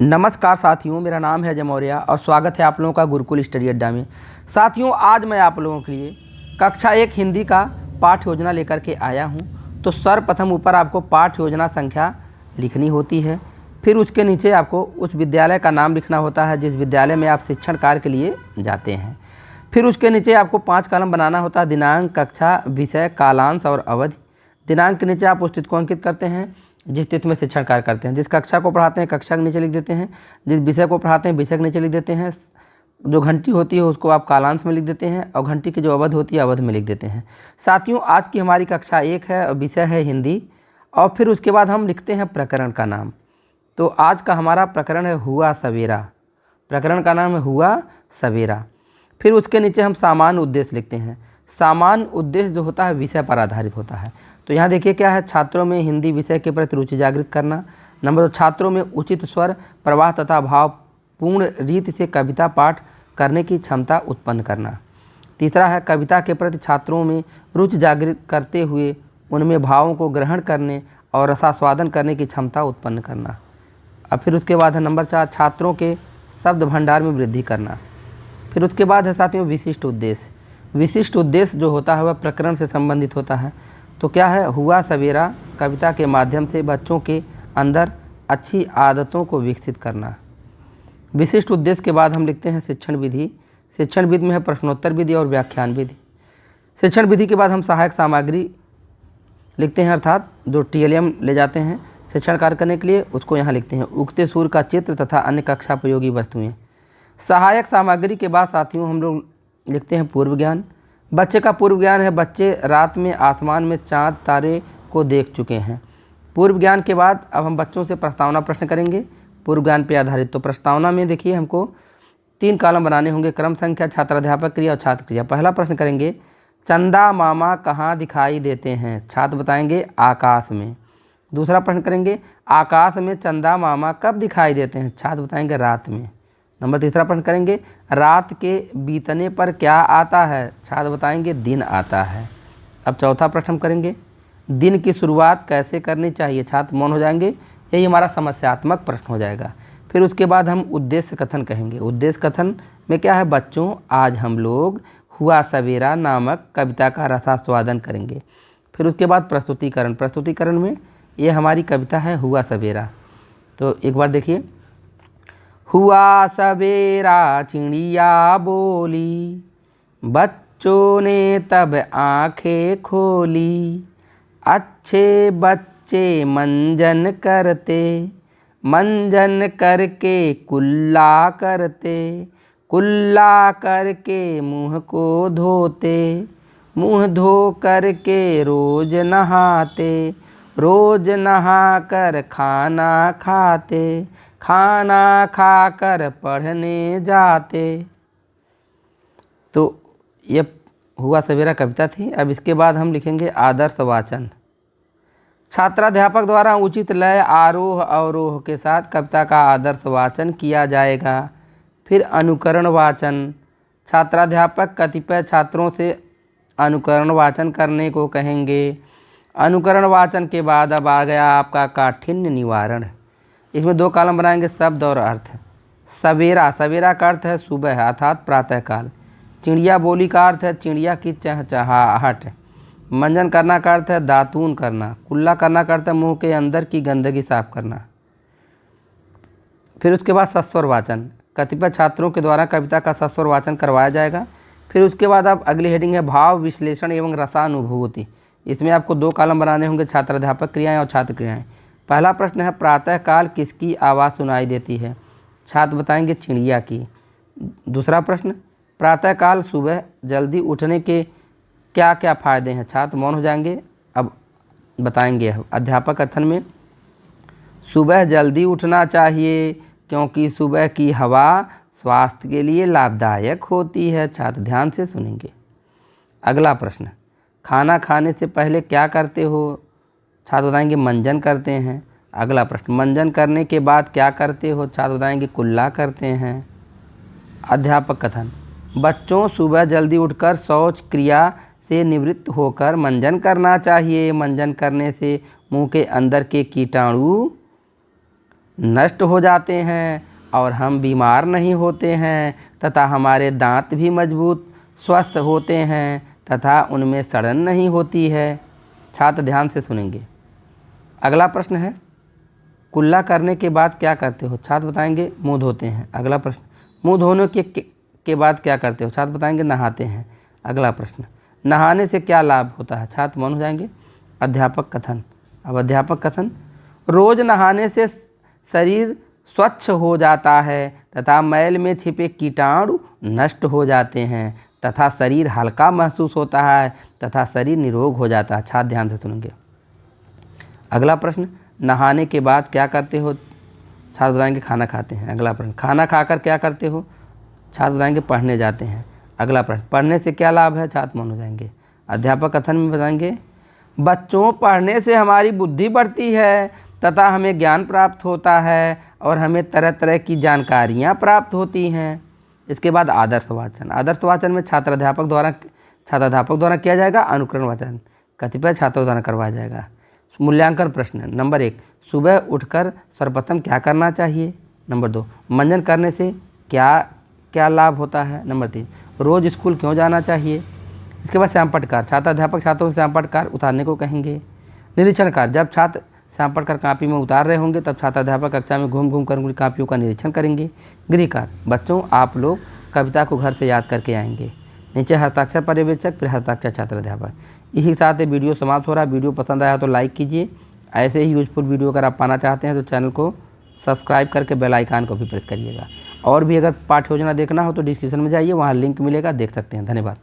नमस्कार साथियों, मेरा नाम है अजय मौर्य और स्वागत है आप लोगों का गुरुकुल स्टडी अड्डा में। साथियों, आज मैं आप लोगों के लिए कक्षा 1 हिंदी का पाठ योजना लेकर के आया हूं। तो सर्वप्रथम ऊपर आपको पाठ योजना संख्या लिखनी होती है। फिर उसके नीचे आपको उस विद्यालय का नाम लिखना होता है जिस विद्यालय में आप शिक्षण कार्य के लिए जाते हैं। फिर उसके नीचे आपको 5 कॉलम बनाना होता है: दिनांक, कक्षा, विषय, कालांश और अवधि। दिनांक के नीचे आप उस तिथि को अंकित करते हैं जिस तिथि में शिक्षण कार्य करते हैं। जिस कक्षा को पढ़ाते हैं कक्षा के नीचे लिख देते हैं, जिस विषय को पढ़ाते हैं विषय के नीचे लिख देते हैं। जो घंटी होती है उसको आप कालांश में लिख देते हैं और घंटी की जो अवधि होती है अवधि में लिख देते हैं। साथियों, आज की हमारी कक्षा 1 है और विषय है हिंदी। और फिर उसके बाद हम लिखते हैं प्रकरण का नाम। तो आज का हमारा प्रकरण है हुआ सवेरा। प्रकरण का नाम है हुआ सवेरा। फिर उसके नीचे हम सामान्य उद्देश्य लिखते हैं। सामान्य उद्देश्य जो होता है विषय पर आधारित होता है। तो यहाँ देखिए क्या है: छात्रों में हिंदी विषय के प्रति रुचि जागृत करना। नंबर 2, छात्रों में उचित स्वर, प्रवाह तथा भावपूर्ण रीति से कविता पाठ करने की क्षमता उत्पन्न करना। तीसरा है कविता के प्रति छात्रों में रुचि जागृत करते हुए उनमें भावों को ग्रहण करने और रसास्वादन करने की क्षमता उत्पन्न करना। अब फिर उसके बाद है नंबर 4, छात्रों के शब्द भंडार में वृद्धि करना। फिर उसके बाद है साथियों विशिष्ट उद्देश्य। विशिष्ट उद्देश्य जो होता है वह प्रकरण से संबंधित होता है। तो क्या है: हुआ सवेरा कविता के माध्यम से बच्चों के अंदर अच्छी आदतों को विकसित करना। विशिष्ट उद्देश्य के बाद हम लिखते हैं शिक्षण विधि। शिक्षण विधि में है प्रश्नोत्तर विधि और व्याख्यान विधि। शिक्षण विधि के बाद हम सहायक सामग्री लिखते हैं, अर्थात जो TLM ले जाते हैं शिक्षण कार्य करने के लिए उसको यहाँ लिखते हैं। उगते सूर्य का चित्र तथा अन्य कक्षा उपयोगी वस्तुएँ। सहायक सामग्री के बाद साथियों हम लोग लिखते हैं पूर्व ज्ञान। बच्चे का पूर्व ज्ञान है बच्चे रात में आसमान में चाँद तारे को देख चुके हैं। पूर्व ज्ञान के बाद अब हम बच्चों से प्रस्तावना प्रश्न करेंगे पूर्व ज्ञान पर आधारित। तो प्रस्तावना में देखिए हमको 3 कॉलम बनाने होंगे: क्रम संख्या, छात्राध्यापक क्रिया और छात्र क्रिया। पहला प्रश्न करेंगे: चंदा मामा कहाँ दिखाई देते हैं? छात्र बताएंगे आकाश में। दूसरा प्रश्न करेंगे: आकाश में चंदा मामा कब दिखाई देते हैं? छात्र बताएंगे रात में। नंबर तीसरा प्रश्न करेंगे: रात के बीतने पर क्या आता है? छात्र बताएंगे दिन आता है। अब चौथा प्रश्न हम करेंगे: दिन की शुरुआत कैसे करनी चाहिए? छात्र मौन हो जाएंगे। यही हमारा समस्यात्मक प्रश्न हो जाएगा। फिर उसके बाद हम उद्देश्य कथन कहेंगे। उद्देश्य कथन में क्या है: बच्चों आज हम लोग हुआ सवेरा नामक कविता का रसास्वादन करेंगे। फिर उसके बाद प्रस्तुतिकरण। प्रस्तुतिकरण में ये हमारी कविता है हुआ सवेरा। तो एक बार देखिए: हुआ सवेरा चिड़िया बोली, बच्चों ने तब आंखें खोली। अच्छे बच्चे मंजन करते, मंजन करके कुल्ला करते, कुल्ला करके मुँह को धोते, मुँह धो करके रोज नहाते, रोज नहाकर खाना खाते, खाना खाकर पढ़ने जाते। तो ये हुआ सवेरा कविता थी। अब इसके बाद हम लिखेंगे आदर्श वाचन। छात्राध्यापक द्वारा उचित लय, आरोह अवरोह के साथ कविता का आदर्श वाचन किया जाएगा। फिर अनुकरण वाचन। छात्राध्यापक कतिपय छात्रों से अनुकरण वाचन करने को कहेंगे। अनुकरण वाचन के बाद अब आ गया आपका काठिन्य निवारण। इसमें 2 कॉलम बनाएंगे: शब्द और अर्थ। सवेरा, सवेरा का अर्थ है सुबह अर्थात प्रातःकाल। चिड़िया बोली का अर्थ है चिड़िया की चहचहाहट। मंजन करना का अर्थ है दातून करना। कुल्ला करना का अर्थ है मुँह के अंदर की गंदगी साफ करना। फिर उसके बाद सस्वर वाचन। कतिपय छात्रों के द्वारा कविता का सस्वर वाचन करवाया जाएगा। फिर उसके बाद अब अगली हेडिंग है भाव विश्लेषण एवं रसानुभूति। इसमें आपको 2 कॉलम बनाने होंगे: छात्राध्यापक क्रियाएं और छात्र क्रियाएं। पहला प्रश्न है प्रातःकाल किसकी आवाज़ सुनाई देती है? छात्र बताएंगे चिड़िया की। दूसरा प्रश्न: प्रातःकाल सुबह जल्दी उठने के क्या क्या फ़ायदे हैं? छात्र मौन हो जाएंगे। अब बताएंगे अध्यापक कथन में: सुबह जल्दी उठना चाहिए क्योंकि सुबह की हवा स्वास्थ्य के लिए लाभदायक होती है। छात्र ध्यान से सुनेंगे। अगला प्रश्न: खाना खाने से पहले क्या करते हो? छात्र बताएंगे मंजन करते हैं। अगला प्रश्न: मंजन करने के बाद क्या करते हो? छात्र बताएंगे कुल्ला करते हैं। अध्यापक कथन: बच्चों सुबह जल्दी उठकर शौच क्रिया से निवृत्त होकर मंजन करना चाहिए। मंजन करने से मुंह के अंदर के कीटाणु नष्ट हो जाते हैं और हम बीमार नहीं होते हैं तथा हमारे दांत भी मजबूत स्वस्थ होते हैं तथा उनमें सड़न नहीं होती है। छात्र ध्यान से सुनेंगे। अगला प्रश्न है, कुल्ला करने के बाद क्या करते हो? छात्र बताएंगे मुंह धोते हैं। अगला प्रश्न, मुंह धोने के बाद क्या करते हो? छात्र बताएंगे नहाते हैं। अगला प्रश्न, नहाने से क्या लाभ होता है? छात्र मौन हो जाएंगे। अध्यापक कथन। अब अध्यापक कथन, रोज़ नहाने से शरीर स्वच्छ हो जाता है तथा मैल में छिपे कीटाणु नष्ट हो जाते हैं तथा शरीर हल्का महसूस होता है तथा शरीर निरोग हो जाता है। छात्र ध्यान से सुनेंगे। अगला प्रश्न, नहाने के बाद क्या करते हो? छात्र बताएंगे खाना खाते हैं। अगला प्रश्न, खाना खाकर क्या करते हो? छात्र बताएंगे पढ़ने जाते हैं। अगला प्रश्न, पढ़ने से क्या लाभ है? छात्र मौन हो जाएंगे। अध्यापक कथन में बताएंगे, बच्चों पढ़ने से हमारी बुद्धि बढ़ती है तथा हमें ज्ञान प्राप्त होता है और हमें तरह तरह की जानकारियाँ प्राप्त होती हैं। इसके बाद आदर्श वाचन। आदर्श वाचन में छात्राध्यापक द्वारा किया जाएगा अनुकरण वाचन, कतिपय छात्रों द्वारा करवाया जाएगा। मूल्यांकन प्रश्न। नंबर 1, सुबह उठकर सर्वप्रथम क्या करना चाहिए? नंबर 2, मंजन करने से क्या लाभ होता है? नंबर 3, रोज़ स्कूल क्यों जाना चाहिए? इसके बाद श्याम पटकार। छात्राध्यापक छात्रों से श्याम पटकार उतारने को कहेंगे। निरीक्षण कार्य, जब छात्र श्याम पटकार कापी में उतार रहे होंगे तब छात्राध्यापक कक्षा में घूम घूम कर उनकी कापियों का निरीक्षण करेंगे। गृह कार्य, बच्चों आप लोग कविता को घर से याद करके आएंगे। नीचे हस्ताक्षर पर्यवेक्षक, फिर हस्ताक्षर छात्राध्यापक। इसी के साथ ये वीडियो समाप्त हो रहा है। वीडियो पसंद आया तो लाइक कीजिए। ऐसे ही यूजफुल वीडियो अगर आप पाना चाहते हैं तो चैनल को सब्सक्राइब करके बेल आइकन को भी प्रेस करिएगा। और भी अगर पाठ्य योजना देखना हो तो डिस्क्रिप्शन में जाइए, वहाँ लिंक मिलेगा, देख सकते हैं। धन्यवाद।